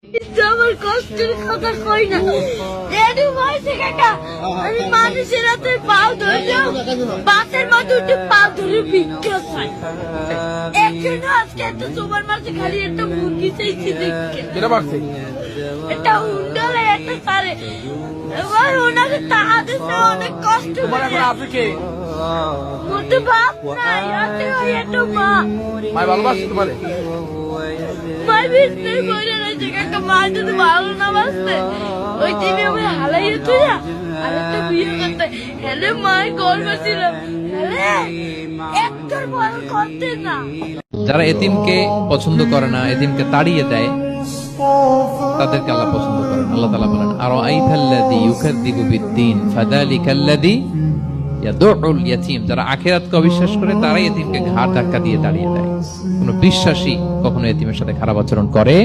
আমার কষ্টের কথা কই না রেডি হয়েছে কাকা আমি মানুষের হাতে পাও ধরলেও বাসের মধ্যে উঠে পাও ধরে ভিক্ষা চাই এখনো আজকে এত তোমার মাঝে খালি একটা মুরগি চাইছি দেখে কেটা পারছে এটা উন্ডলে একটা সারে এবার ওনাকে টাকা দিতে অনেক কষ্ট তোমার করে এখন আছে কে মধ্যে বাপ নাই আছে ওই একটা মা মাই ভালোবাসে তোমারে মাই বিস্তার করে রয়েছে কাকা মা যদি ভালো না বাসতে ওই টিভি আমি হালাইয়ে তুই আর একটা বিয়ে করতে হেলে মায়ের গর্বে ছিলাম হেলে একটার বড় করতে না যারা এতিমকে পছন্দ করে না, এতিমকে তাড়িয়ে দেয়, তাদেরকে আল্লাহ পছন্দ করেন। আল্লাহ তাআলা বলেন, আরাআইতাল্লাযী ইউকাযযিবু বিদ্দীন ফাযালিকাল্লাযী ইয়াদউল ইয়াতীম। যারা আখিরাতকে অবিশ্বাস করে তারাই এতিমকে ঘাড় ধাক্কা দিয়ে তাড়িয়ে দেয়। কোন বিশ্বাসী কখনো এতিমের সাথে খারাপ আচরণ করে